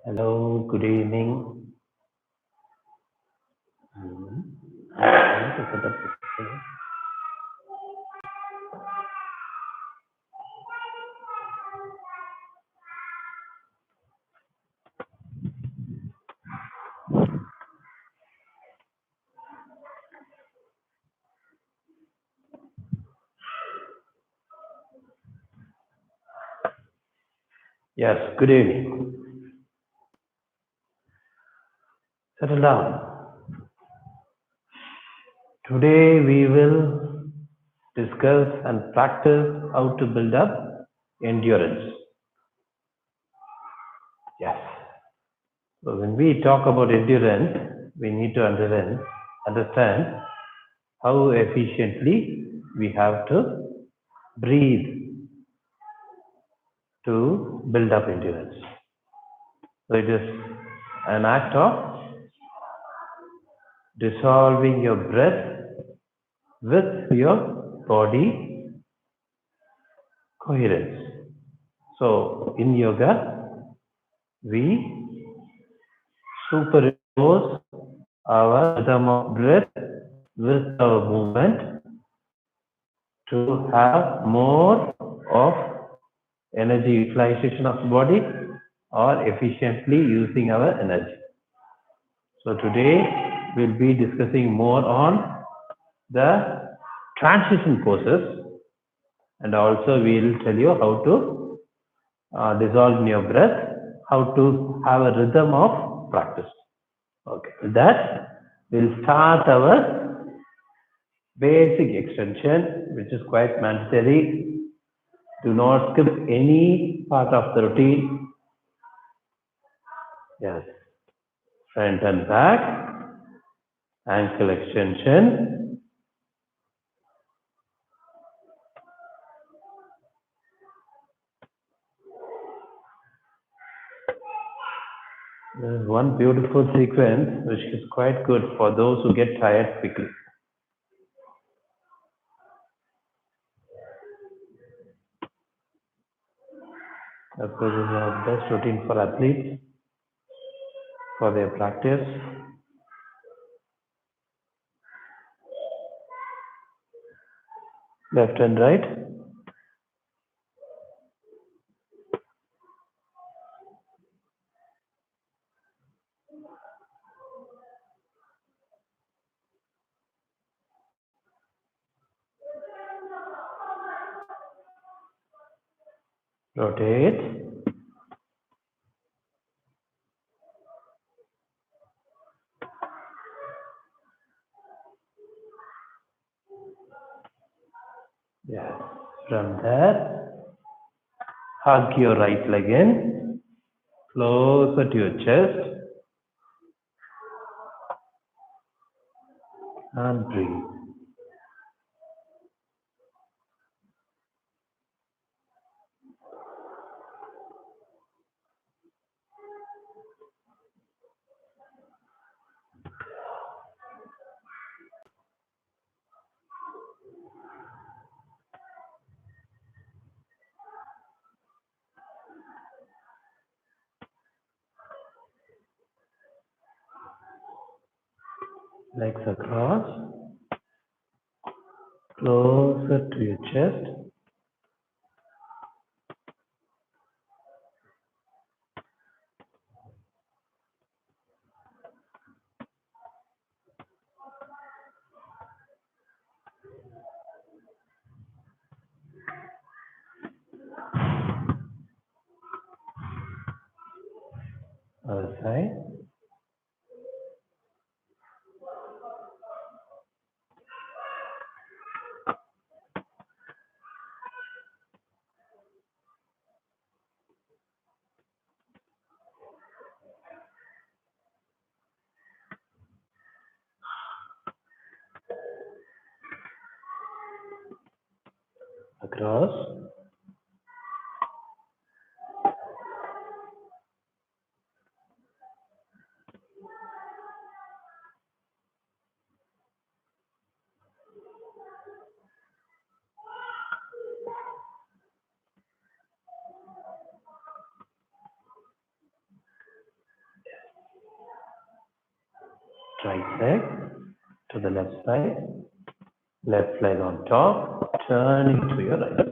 Hello, good evening. I'm trying to set up this thing. Yes, good evening. Settle down. Today we will discuss and practice how to build up endurance. Yes. So when we talk about endurance, we need to understand how efficiently we have to breathe to build up endurance. So it is an act of dissolving your breath with your body coherence. So in yoga, we superimpose our rhythm of breath with our movement to have more of energy utilization of the body or efficiently using our energy. So today we'll be discussing more on the transition poses, and also we'll tell you how to dissolve in your breath, how to have a rhythm of practice. Okay, with that, we'll start our basic extension, which is quite mandatory. Do not skip any part of the routine. Yes, front and back, ankle extension. There is one beautiful sequence which is quite good for those who get tired quickly. Of course, this is our best routine for athletes for their practice. Left and right. Rotate. Yes. From there, hug your right leg in, closer to your chest, and breathe. Legs across, closer to your chest. Other side. Across. Right leg to the left leg on top, turning to your right.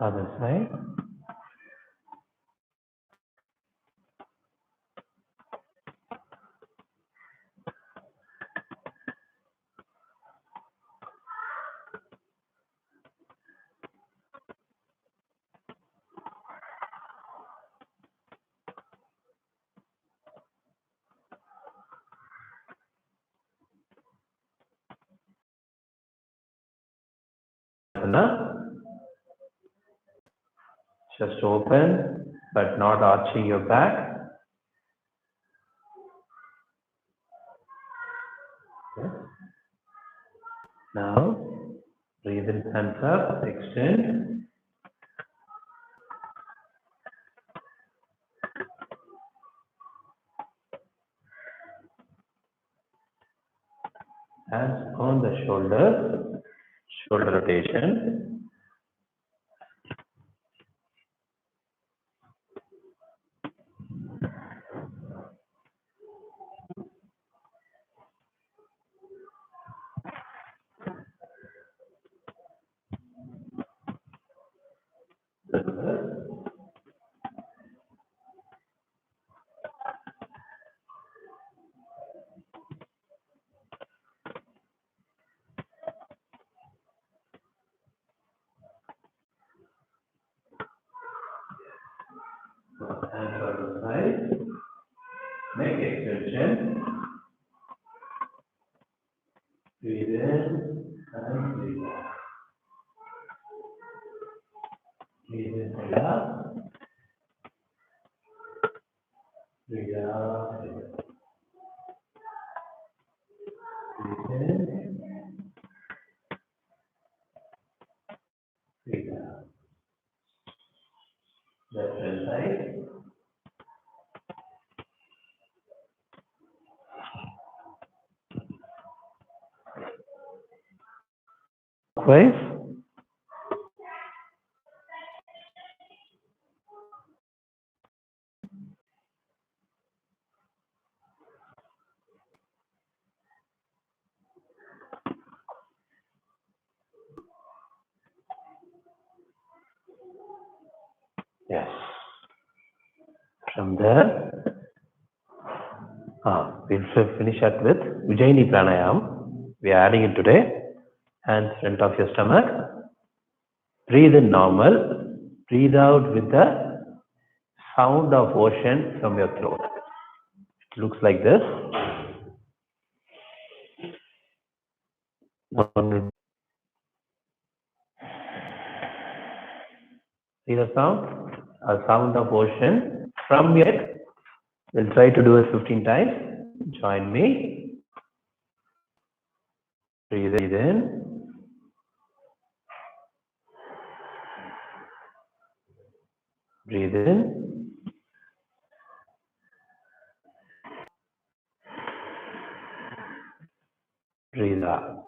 Other side. Just open, but not arching your back. Okay. Now, breathe in, hands up, extend. Hands on the shoulders, shoulder rotation. Hands on the side, neck extension. Breathe in and breathe out. Breathe in, breathe out. Breathe out. Breathe in. Breathe out. Left hand side. Clockwise. Yes. From there, we'll finish it with Ujjaini Pranayam. We are adding it today. Hands front of your stomach. Breathe in normal. Breathe out with the sound of ocean from your throat. It looks like this. See the sound? A sound of ocean from your head. We'll try to do it 15 times. Join me. Breathe in. Breathe in. Breathe out.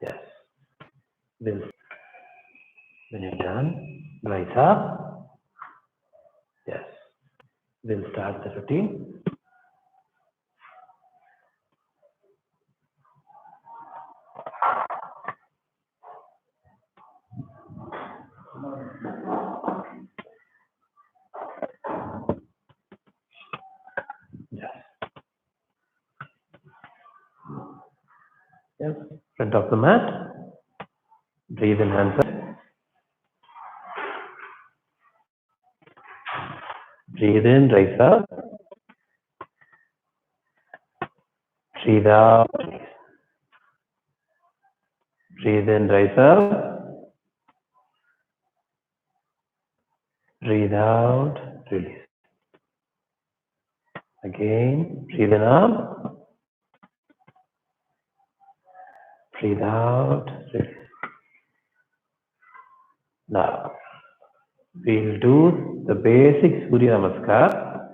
Yes. When you're done, rise up. Yes. We'll start the routine. Yes. Yes. Front of the mat. Breathe in, hands up. Breathe in, rise up. Breathe out. Breathe in, rise up. Breathe out, release. Again, breathe in up. Breathe out, release. Now, we'll do the basic Surya Namaskar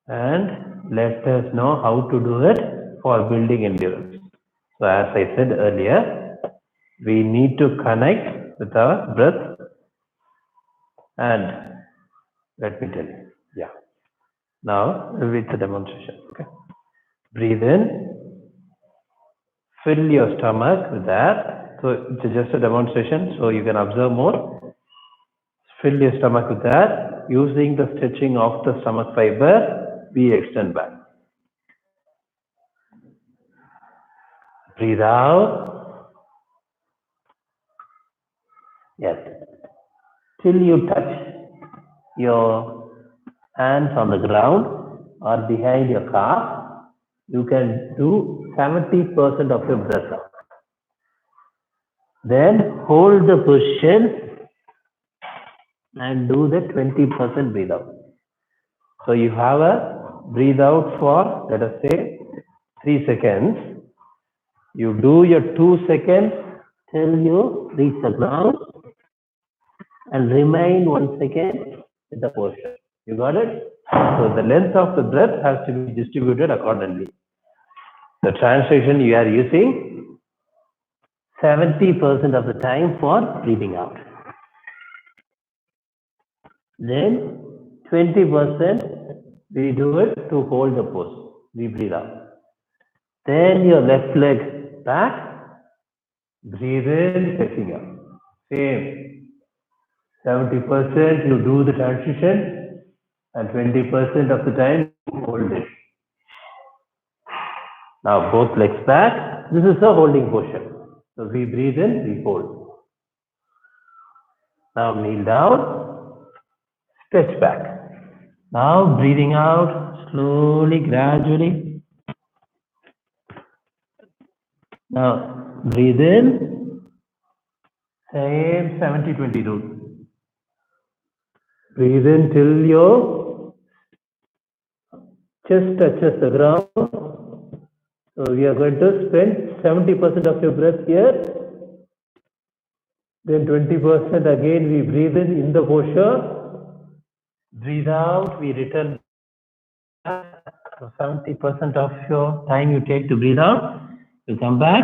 and let us know how to do it for building endurance. So, as I said earlier, we need to connect with our breath, and let me tell you. Yeah. Now, with the demonstration. Okay. Breathe in, fill your stomach with air. So, it's just a demonstration, so you can observe more. Fill your stomach with air. Using the stretching of the stomach fiber, we extend back. Breathe out. Yes. Till you touch your hands on the ground or behind your calf, you can do 70% of your breath out. Then hold the position and do the 20% breathe out. So you have a breathe out for, let us say, 3 seconds. You do your 2 seconds till you reach the ground and remain 1 second with the posture. You got it? So the length of the breath has to be distributed accordingly. The translation you are using 70% of the time for breathing out. Then 20% we do it to hold the pose. We breathe out. Then your left leg back. Breathe in, facing up. Same. 70% you do the transition and 20% of the time you hold it. Now both legs back. This is a holding posture. So we breathe in, we hold. Now kneel down, stretch back. Now breathing out slowly, gradually. Now breathe in, same 70-20 rule. Breathe in till your chest touches the ground. So we are going to spend 70% of your breath here. Then 20% again we breathe in the posture. Breathe out, we return back. So 70% of your time you take to breathe out. You come back,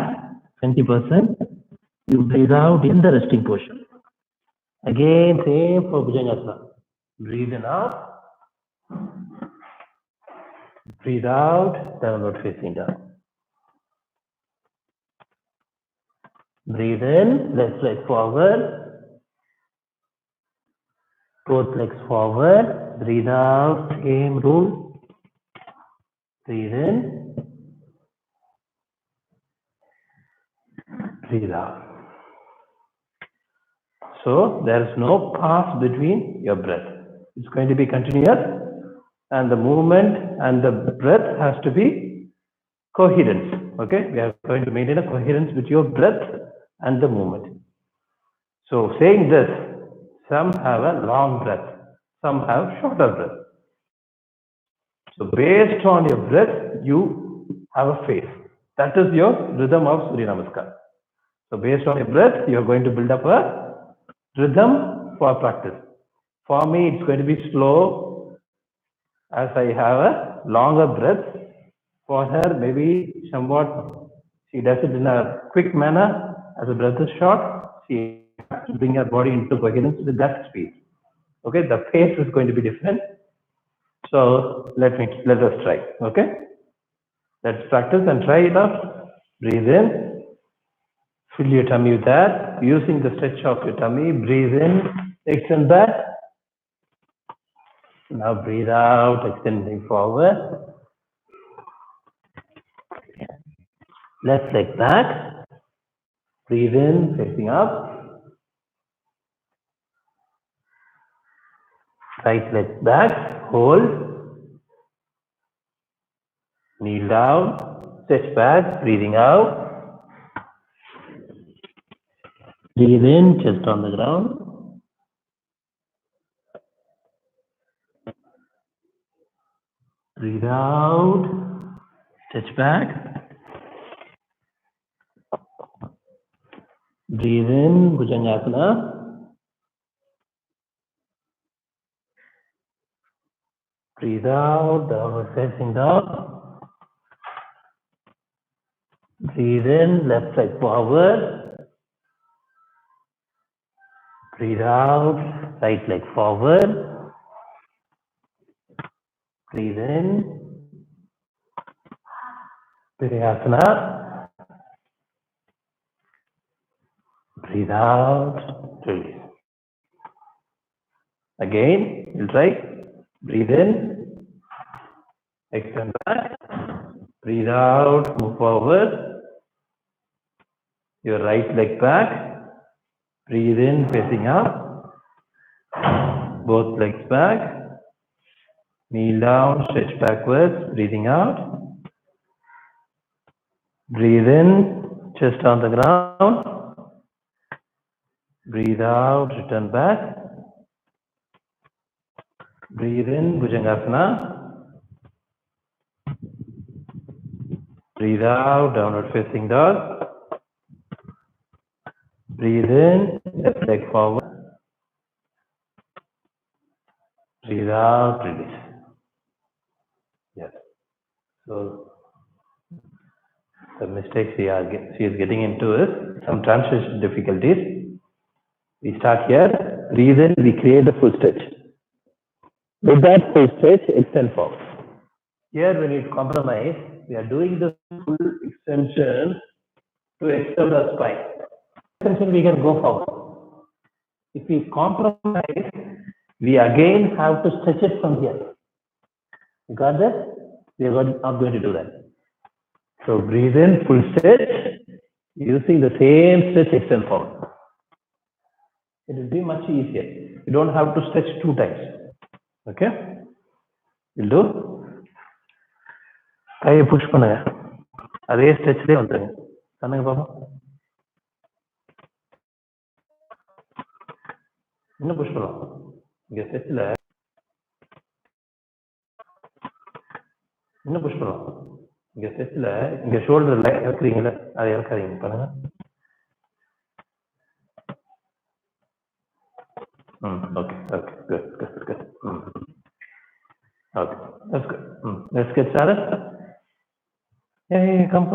20% you breathe out in the resting posture. Again, same for Bhujangasana. Breathe in up. Breathe out, downward facing dog. Breathe in, left leg forward. Both legs forward. Breathe out, same rule. Breathe in. Breathe out. So there is no pause between your breath. It's going to be continuous, and the movement and the breath has to be coherence. Okay, we are going to maintain a coherence with your breath and the movement. So saying this, some have a long breath, some have shorter breath. So based on your breath, you have a phase. That is your rhythm of Surya Namaskar. So based on your breath, you are going to build up a rhythm for practice. For me, it's going to be slow, as I have a longer breath. For her, maybe somewhat, she does it in a quick manner. As the breath is short, she has to bring her body into coherence with that speed. Okay, the pace is going to be different. So let us try. Okay, let's practice and try it out. Breathe in, fill your tummy with that. Using the stretch of your tummy, breathe in, extend back. Now breathe out, extending forward. Left leg back. Breathe in, facing up. Right leg back, hold. Kneel down, stretch back, breathing out. Breathe in, chest on the ground. Breathe out. Stretch back. Breathe in, Bhujangasana. Breathe out, downward facing dog. Breathe in, left leg forward. Breathe out, right leg forward. Breathe in, Virasana. Breathe out, release. Again, you'll try. Breathe in, extend back. Breathe out, move forward. Your right leg back. Breathe in, facing up. Both legs back. Kneel down, stretch backwards, breathing out. Breathe in, chest on the ground. Breathe out, return back. Breathe in, Bhujangasana. Breathe out, downward facing dog. Breathe in, left leg forward. Breathe out, release. Yes. So the mistake she is getting into is some transition difficulties. We start here. Breathe in, we create a full stretch. With that full stretch, extend forward. Here, when you compromise, we are doing the full extension to extend the spine. Extension, we can go forward. If we compromise, we again have to stretch it from here. You got that? We are not going to do that. So breathe in, full stretch, using the same stretch, extend forward. It will be much easier. You don't have to stretch 2 times. Okay? You'll do. கையை push பண்ணுங்க. அதே ஸ்ட்ரெச்லேயே வந்துருங்க. பண்ணுங்க பாப்போம். இன்னும் push பண்ணலாம். இங்கே ஸ்ட்ரெச்சில் இன்னும் புஷ் பண்ணலாம். இங்கே ஸ்ட்ரெச்சில் இங்கே ஷோல்டரில் இறக்குறீங்களே, அதை இறக்காதீங்க. பண்ணுங்க. Okay, okay, good. Okay, that's good. Let's get started. Hey, come.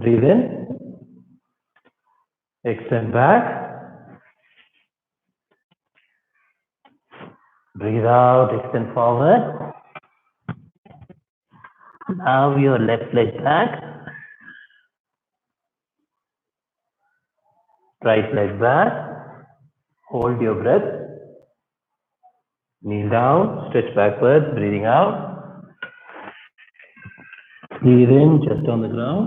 Breathe in, extend back. Breathe out, extend forward. Now your left leg back. Right leg back. Hold your breath. Kneel down, stretch backwards, breathing out. Breathe in, chest on the ground.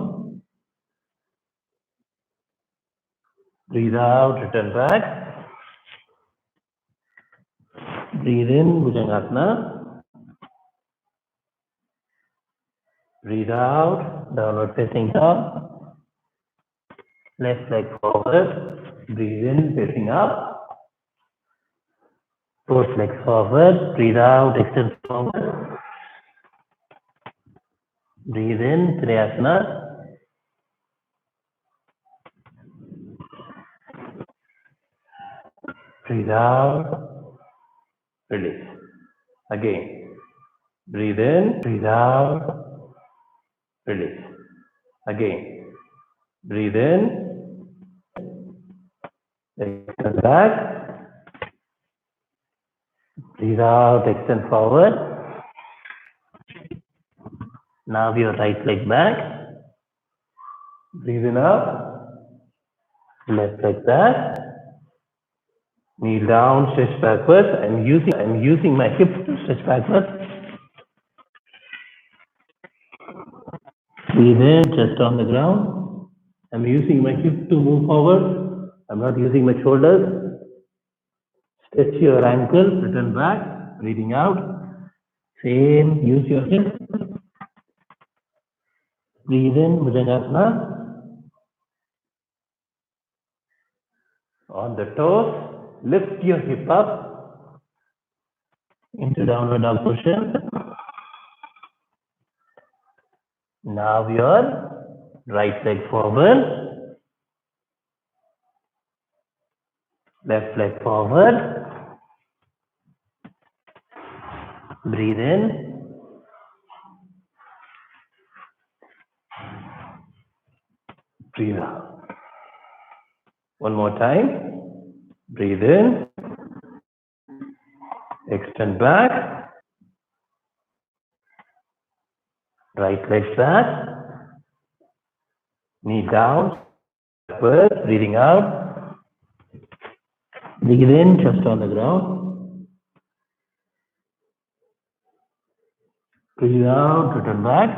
Breathe out, return back. Breathe in, Bhujangasana. Breathe out, downward facing dog. Left leg forward. Breathe in, facing up. Both legs forward. Breathe out, extend forward. Breathe in, Triasana. Breathe out, release. Again, breathe in, breathe out, release. Again, breathe in, extend back. Breathe out, extend forward. Now your right leg back. Breathe in up. Left leg back. Kneel down, stretch backwards. I'm using my hip to stretch backwards. Breathe in, chest on the ground. I'm using my hip to move forward. I'm not using my shoulders. Stretch your ankle, return back, breathing out. Same, use your hip. Breathe in, Bhujangasana. On the toes, lift your hip up. into downward dog position. Now your right leg forward, left leg forward. Breathe in, breathe out. One more time. Breathe in, extend back, right leg back, knee down, backward, breathing out. Breathe in, chest on the ground. Breathe out, return back.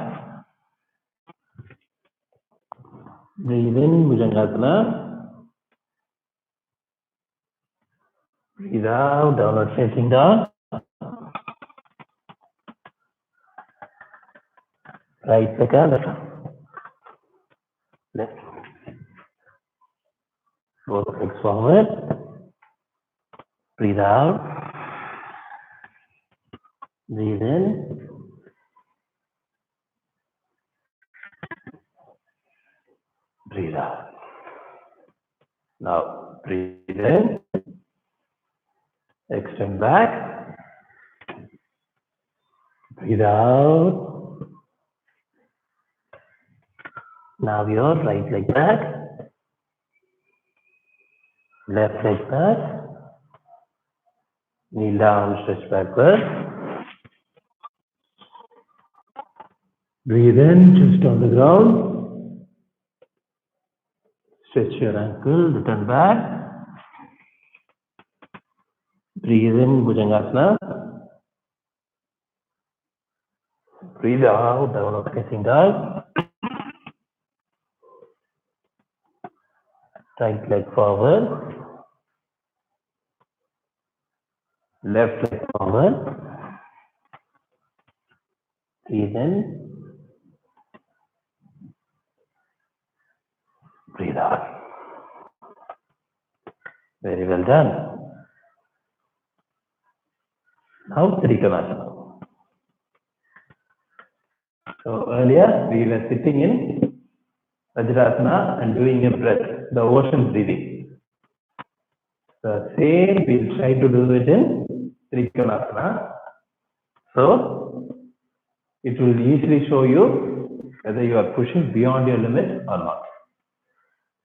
Breathe in, Bhujangasana. Breathe out, downward facing dog. Right leg and left. Both legs forward. Breathe out. Breathe in. Breathe out. Now breathe in. Extend back. Breathe out. Now your right leg back. Left leg back. Kneel down, stretch backward. Breathe in, chest on the ground. Stretch your ankle, return back. Breathe in, Bhujangasana. Breathe out, downward facing dog. Right leg forward. Left leg forward. Breathe in. Breathe out. Very well done. Now Trikonasana. So earlier we were sitting in Vajrasana and doing a breath, the ocean breathing. The same we'll try to do it in Trikonasana. So it will easily show you whether you are pushing beyond your limit or not.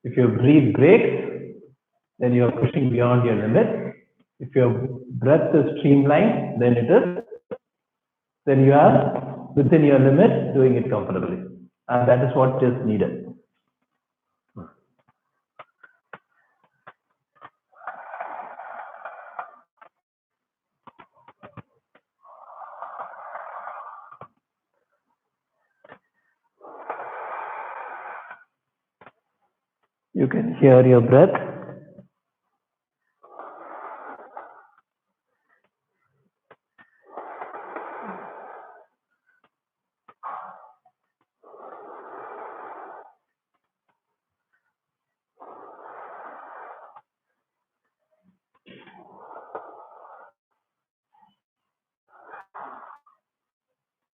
If your breath breaks, then you are pushing beyond your limit. If your breath is streamlined, then you are within your limit, doing it comfortably. And that is what is needed. You can hear your breath.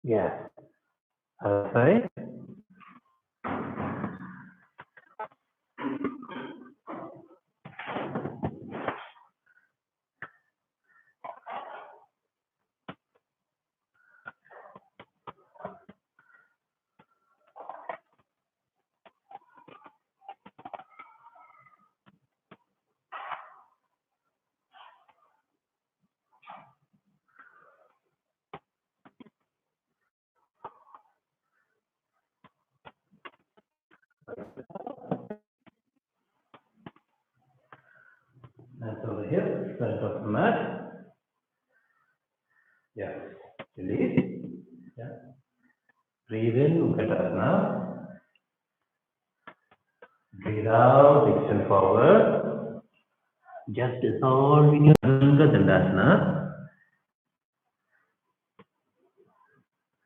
Yes. Outside. That's over here, front of the mat. Yeah. Release. Yeah. Breathe in, Utkatasana. Breathe out, extend forward. Just dissolve in your Anga Dandasana.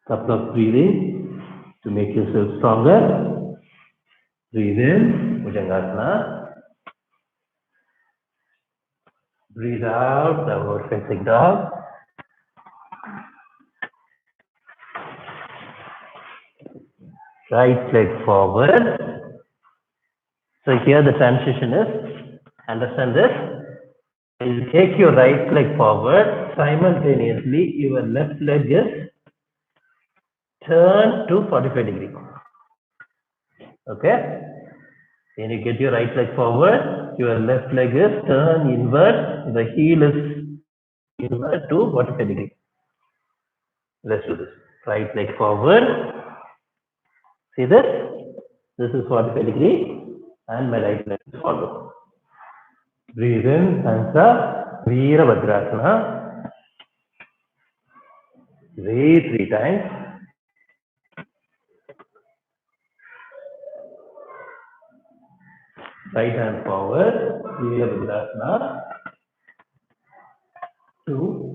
Couple of breathing to make yourself stronger. Breathe in, Bhujangasana. Breathe out, downward facing dog. right leg forward. So here the transition is, understand this, when you take your right leg forward, simultaneously your left leg is turned to 45 degree. Okay? When you get your right leg forward, your left leg is turned inward, the heel is inward to 45 degree. Let's do this. Right leg forward. See this? This is 45 degree and my right leg is forward. Breathe in, hands up, Virabhadrasana. Breathe 3 times. Right hand forward, Virabhadrasana. 2.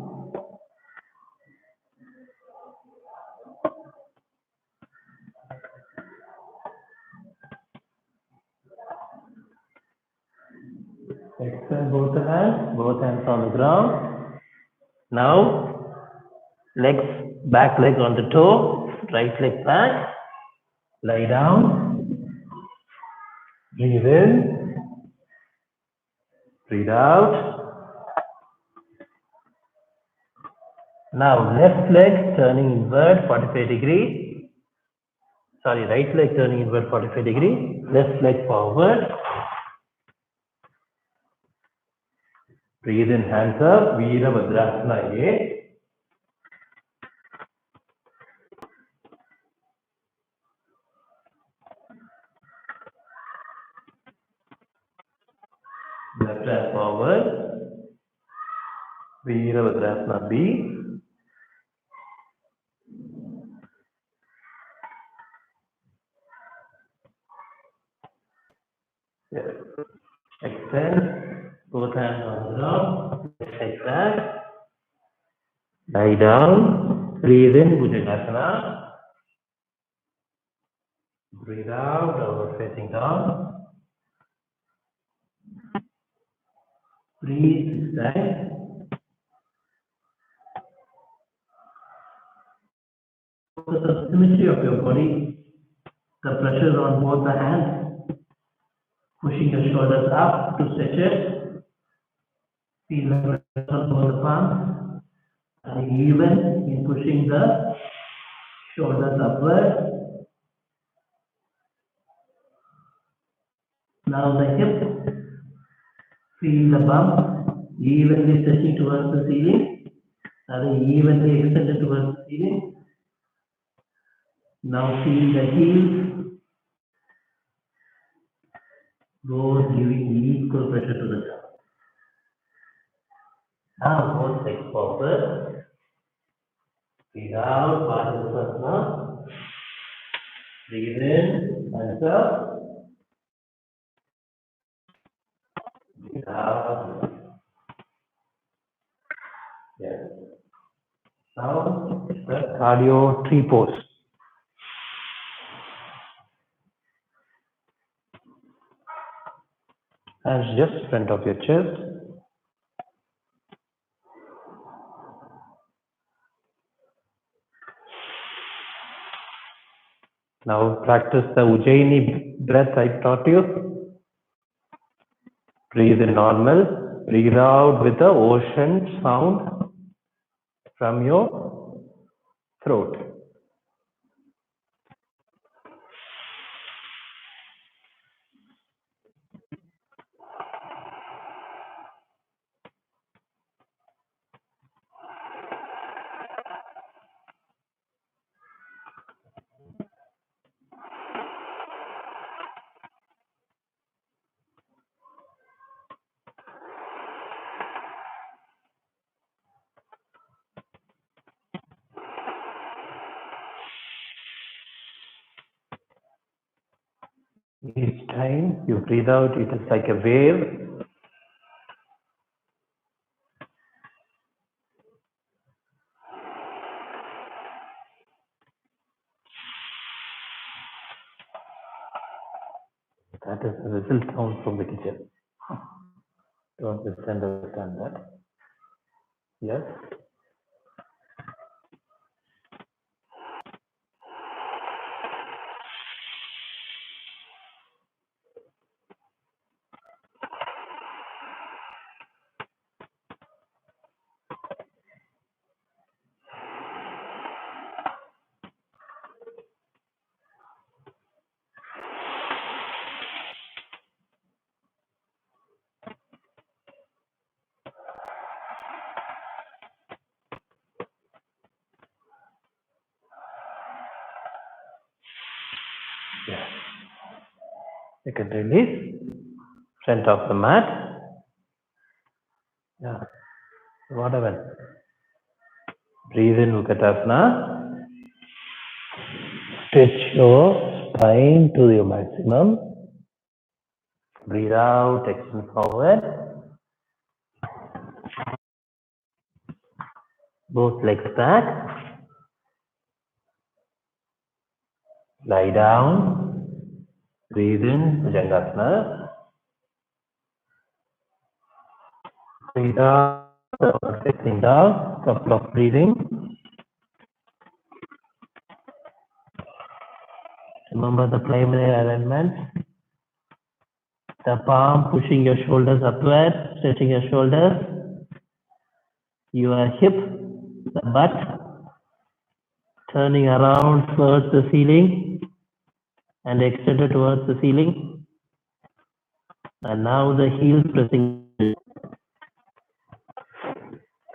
Extend both hands on the ground. Now, legs, back leg on the toe, right leg back. Lie down. Breathe in. Breathe out. Now, left leg turning inward 45 degree. Sorry, right leg turning inward 45 degree. Left leg forward. Breathe in, hands up. Virabhadrasana A. Left hand forward. Virabhadrasana B. Yes. Extend. Both hands on the ground. Like that. Lie down. Breathe in, Bhujangasana. Breathe out, downward facing down. Breathe 6 times. Focus on the symmetry of your body. The pressure on both the hands. Pushing your shoulders up to stretch it. Feel the pressure on both the palms. And even in pushing the shoulders upward. Now the hip. Feel the bump evenly stretching towards the ceiling. And evenly extended towards the ceiling. Now feel the heels. Both giving equal pressure to the ground. Now both legs forward. Breathe out, Padmasana. Breathe in, hands up. Breathe out. Yes. Now the cardio tree pose. Hands just front of your chest. Now practice the Ujjaini breath I taught you. Breathe in normal. Breathe out with the ocean sound from your throat. Each time you breathe out, it is like a wave. That is the whistle sound from the kitchen. Don't misunderstand that. Yes. You can release front of the mat. Yeah. Whatever. Breathe in Utkatasana. Stretch your spine to your maximum. Breathe out, extend forward. Both legs back. Lie down. Breathe in, Bhujangasana. Breathe out, facing down. Couple of breathing. Remember the primary alignment. The palm pushing your shoulders upward, stretching your shoulders. Your hip, the butt turning around towards the ceiling and extended towards the ceiling. And now the heels pressing.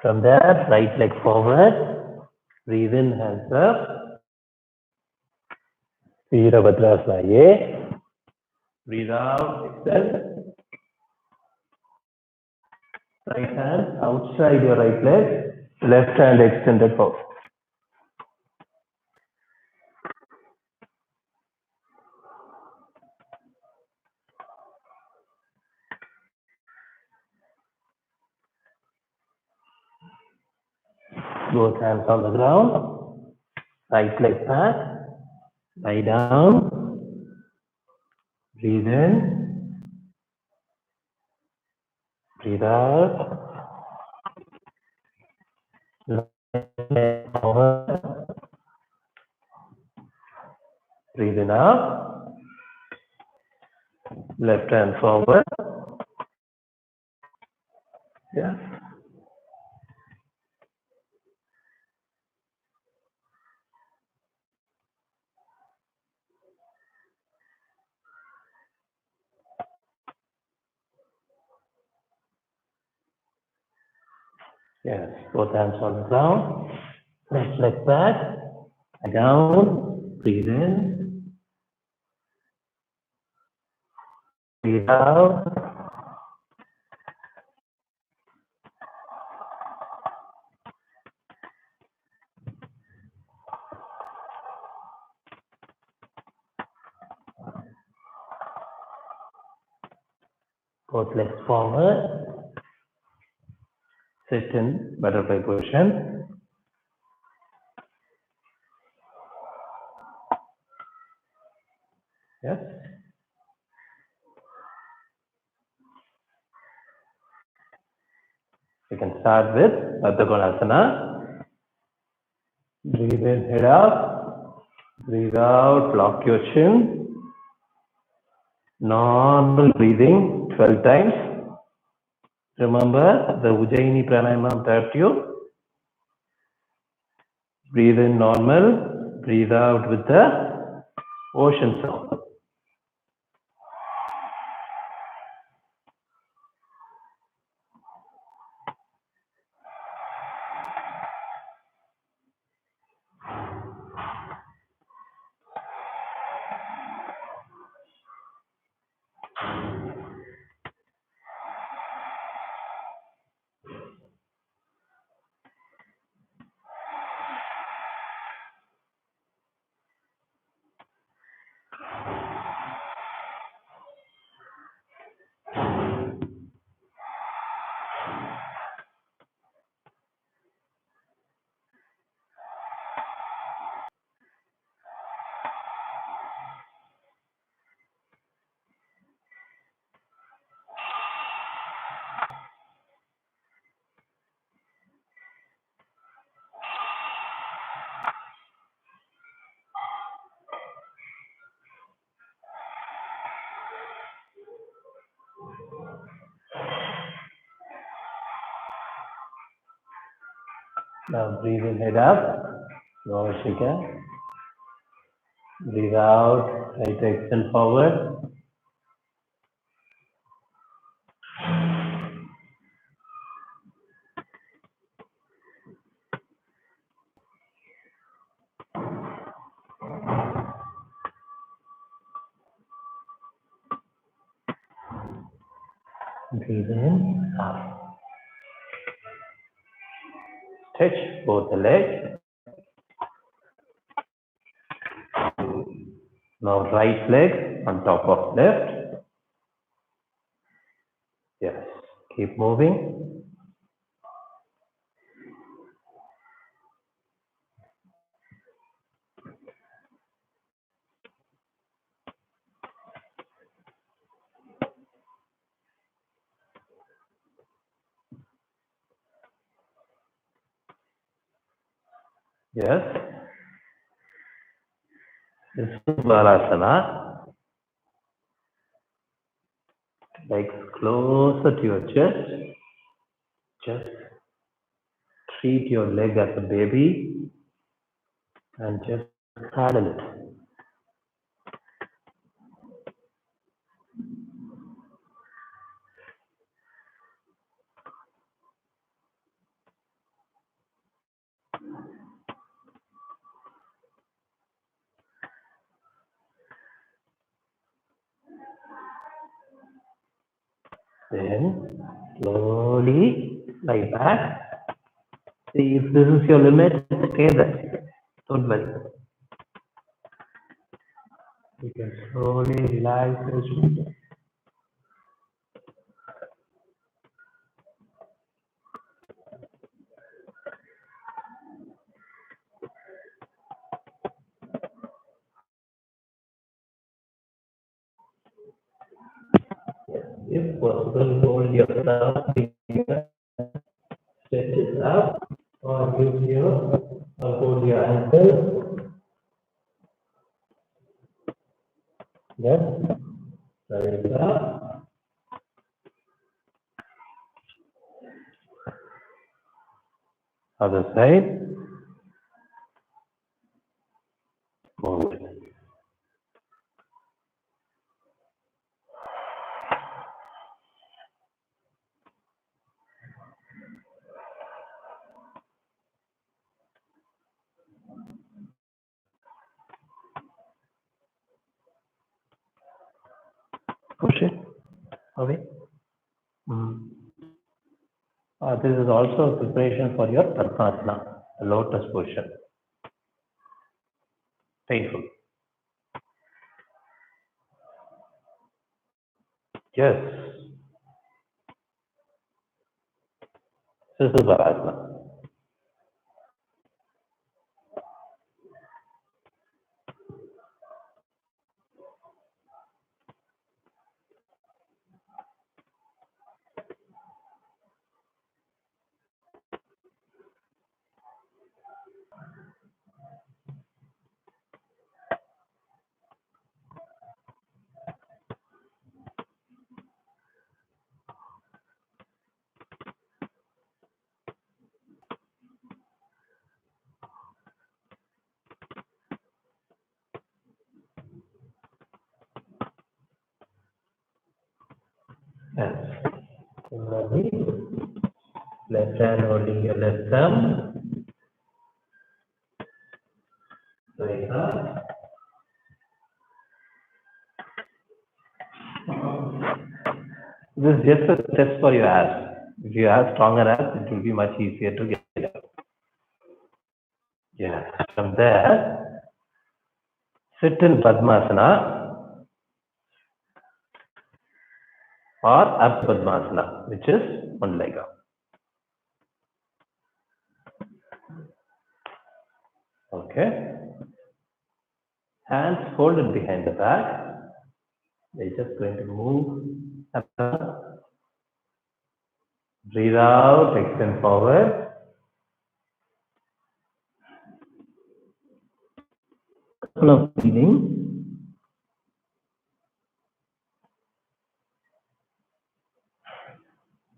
From there, right leg forward. Breathe in, hands up. Virabhadrasana A. Breathe out, extend. Right hand outside your right leg. Left hand extended forward. Both hands on the ground. Right leg back. Lie down. Breathe in. Breathe out. Leg forward. Breathe in out. Left hand forward. Yeah. Yes. Both hands on the ground. Left leg back. Lie down. Breathe in. Breathe out. Both legs forward. Sit in butterfly position. Yes. You can start with Baddha Konasana. Breathe in, head up. Breathe out, lock your chin. Normal breathing 12 times. Remember the Ujjaini Pranayama taught you. Breathe in normal. Breathe out with the ocean sound. Now breathe in, head up. Navashika. Breathe out, try to extend forward. Breathe in, out. Stretch both the legs. Now right leg on top of left. Yes. Keep moving. Yes. This is Balasana. Legs closer to your chest. Just treat your leg as a baby and just cradle it. Then slowly lie back. See if this is your limit, stay there. Don't worry. You can slowly relax your shoulders. If possible, hold your thumb finger, stretch it up, or use or hold your ankle. Yes, raise up. Other side. Move it. Push it away. Mm. This is also preparation for your Padmasana, the lotus position. Painful. Yes, this is Padmasana. Yes. Similarly, left hand holding your left thumb. Right up. This is just a test for your abs. If you have stronger abs, it will be much easier to get up. Yes. From there, sit in Padmasana or Ardha Padmasana, which is one leg up. Okay. Hands folded behind the back. We're just going to move. Breathe out, extend forward. Couple of breathing.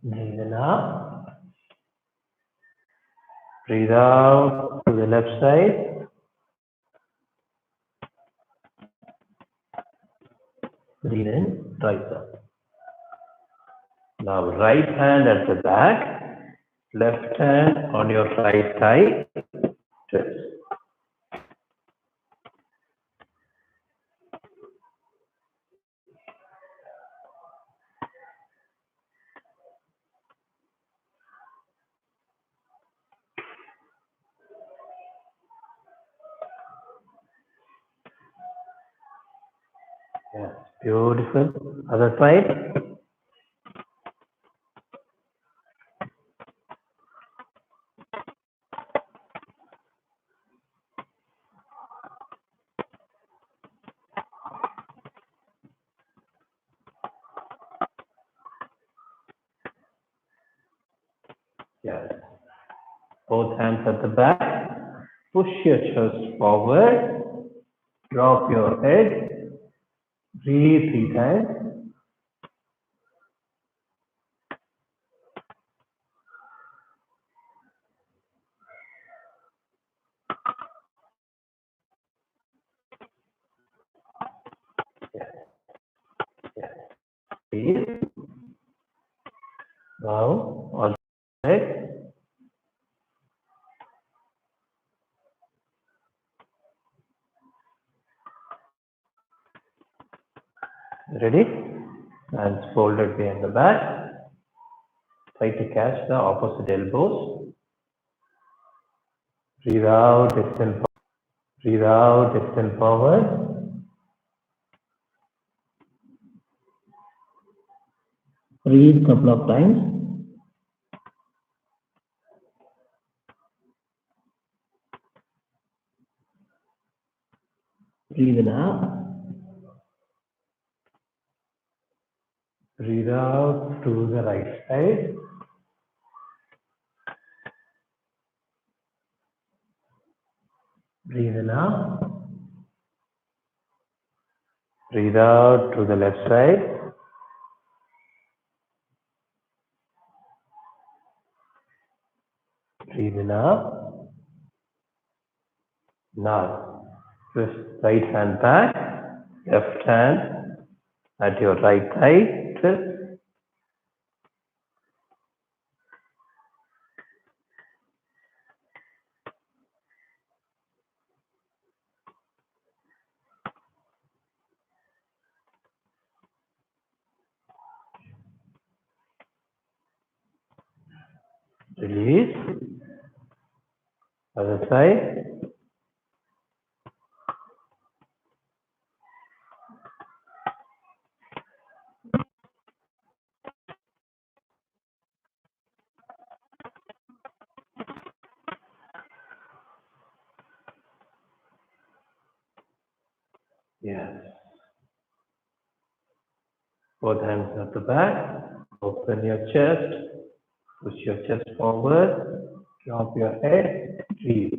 Breathe in up. Breathe out to the left side. Breathe in, right side. Now right hand at the back, left hand on your right thigh, twist. Yes, beautiful. Other side. Yes. Both hands at the back. Push your chest forward. Drop your head. Breathe 3 times. Yes. Yes. Breathe. Now, on the head. Ready? Hands folded behind the back. Try to catch the opposite elbows. Breathe out, extend forward. Breathe out, extend forward. Breathe couple of times. Breathe in up. Breathe out to the right side. Breathe in up. Breathe out to the left side. Breathe in up. Now, twist right hand back, left hand at your right thigh. Twist. Release. Other side. Yes. Both hands at the back. Open your chest. Push your chest forward. Drop your head. Breathe.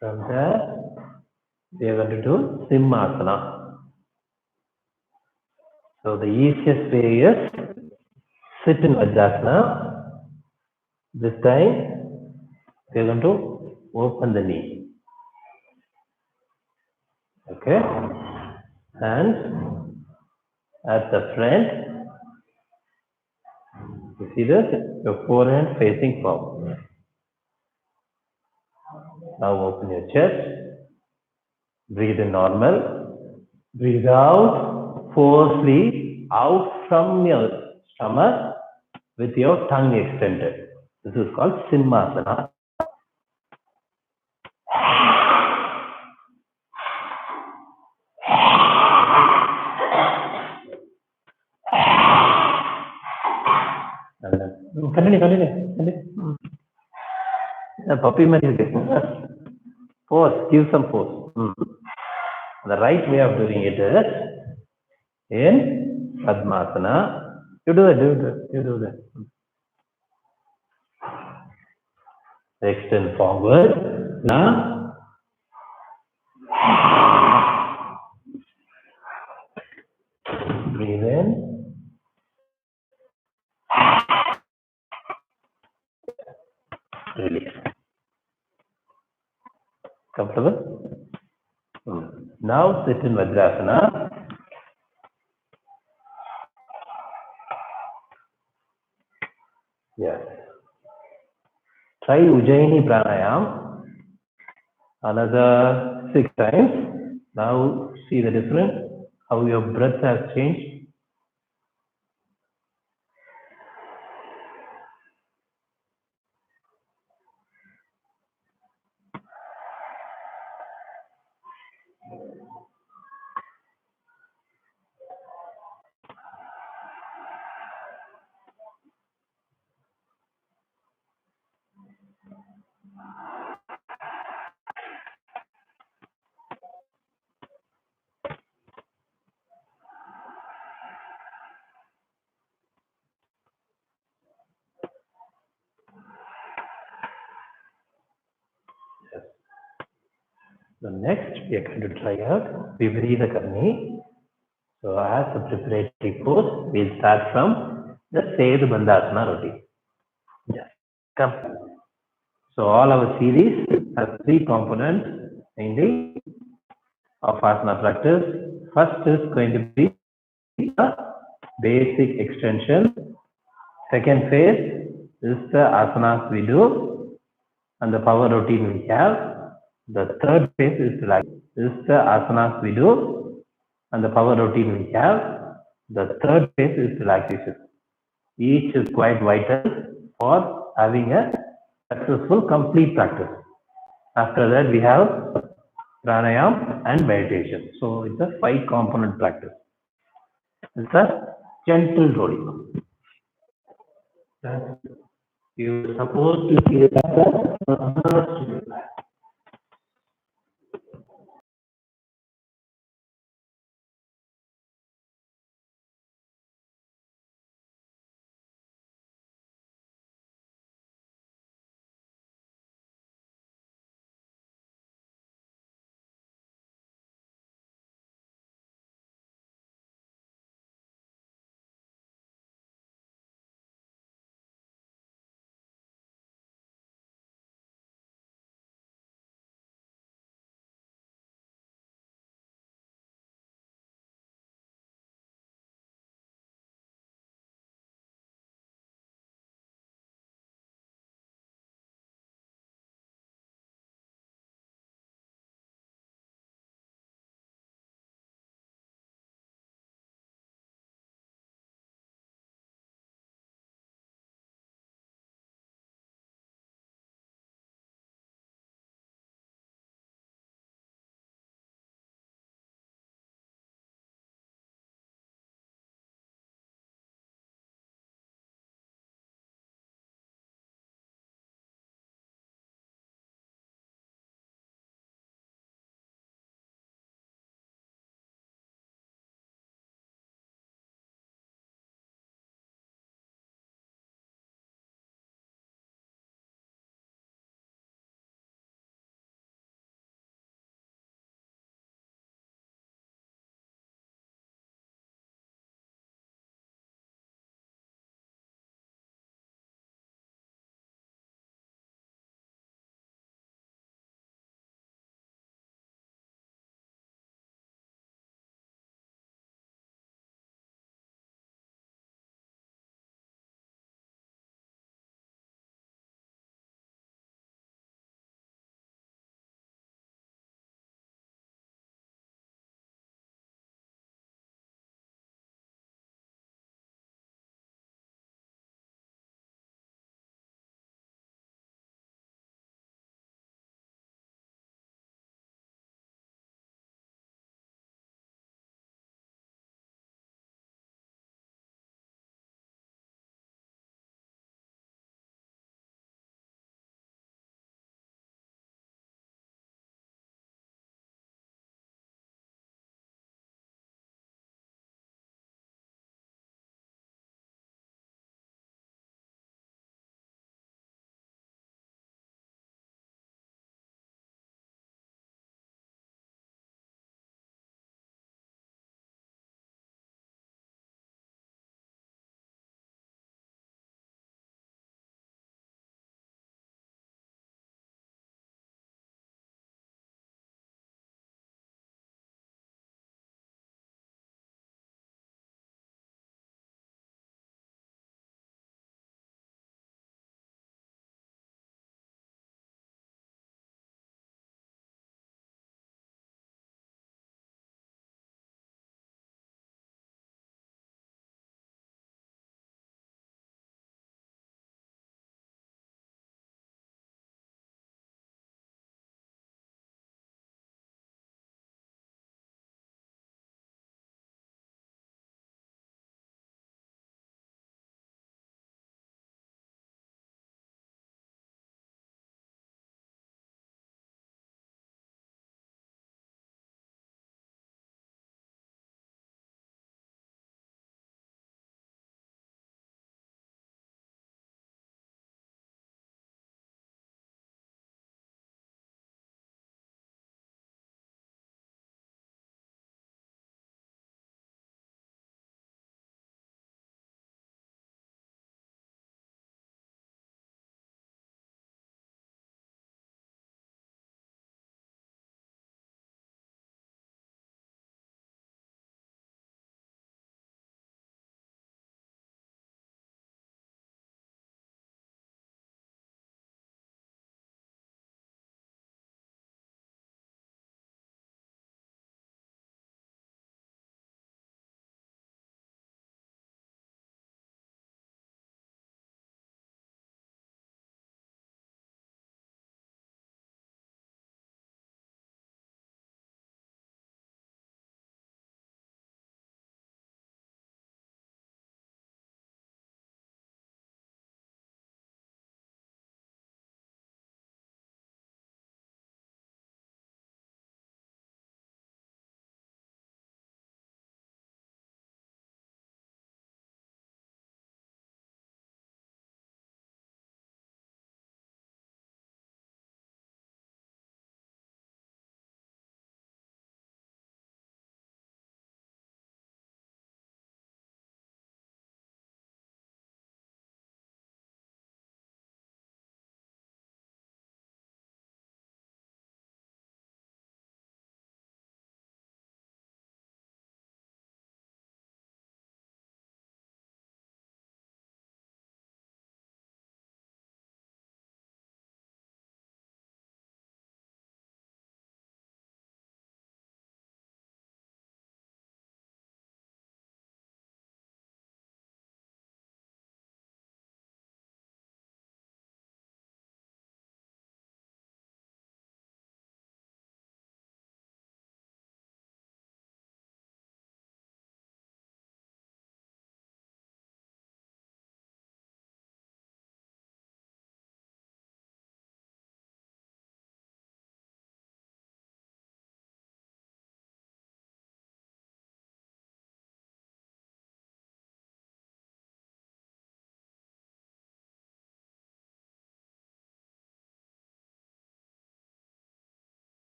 From there, we are going to do Simhasana. So the easiest way is sit in Vajrasana. This time, we are going to open the knee. Okay? Hands at the front. You see this? Your forehand facing forward. Now open your chest. Breathe in normal. Breathe out forcefully out from your stomach with your tongue extended. This is called Simhasana. Continue. Puppy man is getting force. Give some force. The right way of doing it is in Padmasana. You do that. You do that. Extend forward. Now, breathe in. Release. Comfortable? Now sit in Vajrasana. Yes. Try Ujjaini Pranayam. Another 6 times. Now see the difference, how your breath has changed. So next we are going to try out Viparita Karni. So as a preparatory pose, we'll start from the Sedu Bandhasana routine. Just come. So all our series has three components mainly of asana practice. First is going to be the basic extension. Second phase is the asanas we do and the power routine we have. The third phase is the asanas we do and the power routine we have. The third phase is relaxation. Each is quite vital for having a successful complete practice. After that, we have pranayam and meditation. So it's a 5-component practice. It's a gentle rolling. You're supposed to see that